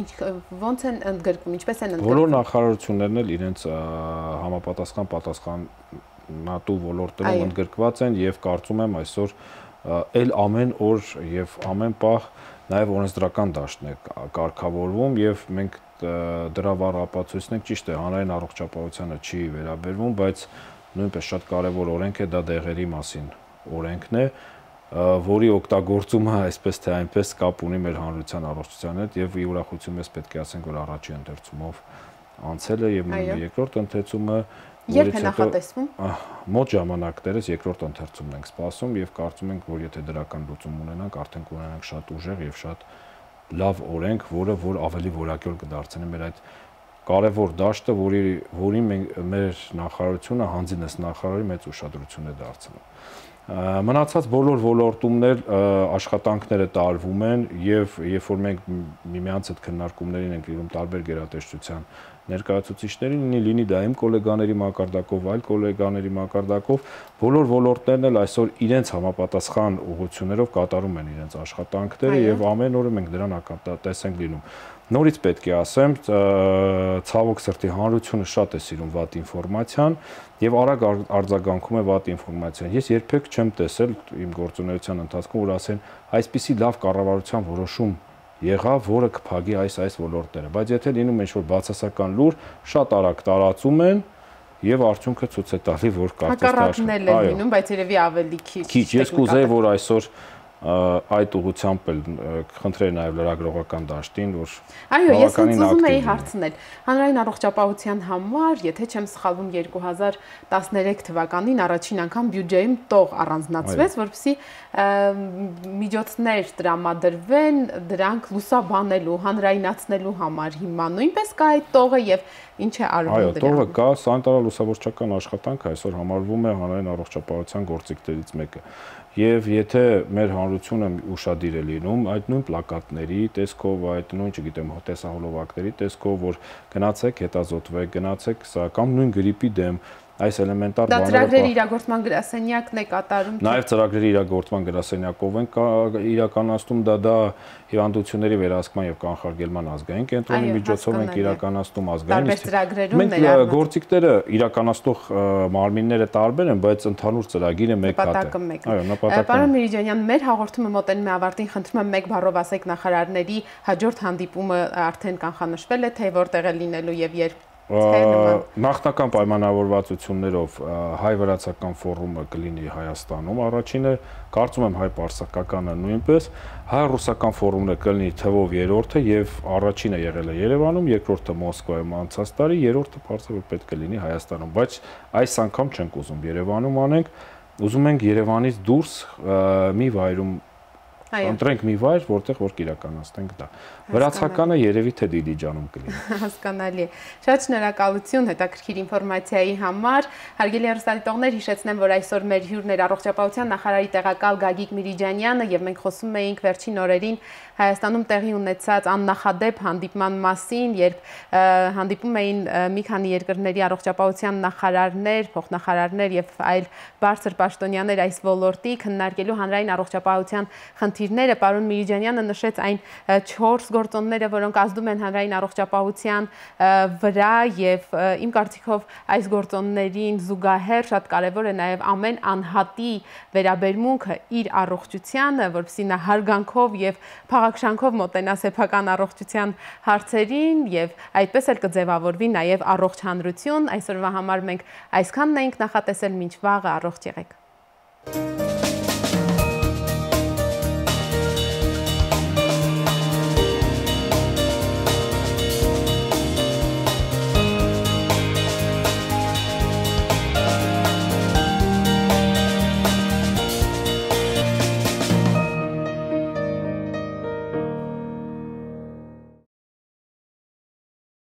[SPEAKER 1] ոնց են ընդգրկվում, ինչպես են ընդգրկվում։
[SPEAKER 2] Բոլոր նախարարություններն էլ իրենց պատասխանատու ոլորտերում ընդգրկված են եւ կարծում եմ այսօր էլ ամեն օր եւ ամեն պահ նաեւ օրենսդրական դաշտն է կարգավորվում եւ մենք դրա վառ ապացույցն ենք, ճիշտ է, հանրային առողջապահությանը չի վերաբերվում, բայց նույնպես շատ կարեւոր օրենք է, դա դեղերի մասին օրենքն է, որի օգտագործումը այսպես թե այնպես կապ ունի մեր հանրության առողջության հետ եւ ի ուրախություն մեզ պետք է ասենք, որ առաջի ընթերցումով անցել է եւ նույն երկրորդ ընթերցումը
[SPEAKER 1] Երբ է նախատեսվում։
[SPEAKER 2] Մոտ ժամանակներս երկրորդ ընթերցումն ենք սպասում եւ կարծում ենք, որ եթե դրական լուծում ունենանք, արդեն կունենանք շատ ուժեղ եւ շատ լավ օրենք, որ ավելի որակյալ կդարձնի մեր այդ կարևոր դաշտը, որին մեր նախարարությունը հանձինս նախարարի մեծ ուշադրություն է դարձնում։ Մնացած բոլոր ոլորտումներ աշխատանքները տարվում են եւ երբ որ մենք միմյանց հետ քննարկումներին ենք իրում տարբեր գերատեսչության ներկայացուցիչներին, լինի դա իմ գոլեգաների մակարդակով, այլ գոլեգաների մակարդակով, բոլոր ոլորտներն էլ այսօր իրենց համապատասխան ուղղություններով կատարում են իրենց աշխատանքները եւ ամեն օր մենք դրան ականատես ենք լինում։ Նորից պետք է ասեմ, ցավոք սրտի հանրությունը շատ է սիրում վատ ինֆորմացիան եւ արագ արձագանքում է վատ ինֆորմացիան։ Ես երբեք չեմ տեսել իմ գործունեության ընթացքում, որ ասեն այսպիսի լավ կառավարության որոշում եղավ, որը կփակի այս ոլորտները, բայց եթե լինում է ինչ-որ բացասական լուր, շատ արագ տարածում են եւ արդյունքը ցույց է տալի, որ
[SPEAKER 1] հակառակն է լինում, բայց երևի ավելի քիչ։
[SPEAKER 2] Ես կուզեի, որ այսօր այդ ուղղությամբ էլ խնդրեի նաև լրագրողական դաշտին, որ
[SPEAKER 1] այո, ես ուզում էի հարցնել հանրային առողջապահության համար, եթե չեմ սխալվում 2013 թվականին առաջին անգամ բյուջեում տող առանձնացվեց, որպեսզի միջոցներ տրամադրվեն դրանք լուսաբանելու, հանրայնացնելու համար հիմա նույնպես կա այդ տողը եւ ինչ է արվում
[SPEAKER 2] դրան։ Այո, տողը կա, սանիտարալուսավորչական աշխատանքը այսօր համարվում է հանրային առողջապահության գործիքներից մեկը։ Եվ եթե մեր հանրությունը ուշադիր է լինում այդ նույն պլակատների տեսքով, այդ նույն, չգիտեմ, տեսահոլովակների տեսքով, որ գնացեք հետազոտվեք, գնացեք սա կամ նույն գրիպի դեմ այս էլեմենտար
[SPEAKER 1] բաները։ Դա ծրագրերի իրագործման գրասենյակն է կատարում։
[SPEAKER 2] Նաև ծրագրերի իրագործման գրասենյակով են իրականացնում դա հիվանդությունների վերահսկման եւ կանխարգելման ազգային կենտրոնի միջոցով ենք իրականացնում ազգային։ Մենք գործիքները իրականացնող մարմինները տարբեր են, բայց ընդհանուր ծրագիրը մեկ հատ է։
[SPEAKER 1] Այո, նպատակը։ Պարոն Միրիջանյան, մեր հաղորդումը մոտենում է ավարտին, խնդրում եմ մեկ բառով ասեք նախարարների հաջորդ հանդիպումը արդեն կանխանշվել է, թե որտեղ է լինելու եւ երբ։
[SPEAKER 2] Նախնական պայմանավորվածություններով հայ-վրացական ֆորումը կլինի Հայաստանում առաջինը, կարծում եմ հայ-պարսկականը նույնպես, հայ-ռուսական ֆորումը կլինի թվով երրորդը եւ առաջինը եղել է Երևանում, երկրորդը Մոսկվայում անցած տարի, երրորդը բարձր պետք է լինի Հայաստանում, բայց այս անգամ չենք ուզում Երևանում անենք, ուզում ենք Երևանից դուրս մի վայրում ընտրենք մի վայր, որտեղ որ կիրականացնենք դա։ Վրացականը երևի թե Դիլիջանում կլինի։
[SPEAKER 1] Հասկանալի է։ Շատ շնորհակալություն հետաքրքիր ինֆորմացիայի համար։ Հարգելի հեռուստադիտողներ, հիշեցնեմ, որ այսօր մեր հյուրն էր առողջապահության նախարարի տեղակալ Գագիկ Միրիջանյանը եւ մենք խոսում էինք վերջին օրերին Հայաստանում տեղի ունեցած աննախադեպ հանդիպման մասին, երբ հանդիպում էին մի քանի երկրների առողջապահության նախարարներ, փոխնախարարներ եւ այլ բարձր պաշտոնյաներ այս ոլորտի քննարկելու հանրային առողջապահության խնդիրները, պարոն Միրիջանյանը նշեց այն 4 գործոնները, որոնք ազդում են հանրային առողջապահության վրա եւ իմ կարծիքով այս գործոններին զուգահեռ շատ կարեւոր է նաեւ ամեն անհատի վերաբերմունքը իր առողջությանը, որպեսզի նա հարգանքով եւ փաղաքշանքով մոտենա սեփական առողջության հարցերին եւ այդպես էլ կձևավորվի նաեւ առողջ հանրություն։ Այսօրվա համար մենք այսքանն ենք նախատեսել, մինչ վաղը առողջ եղեք։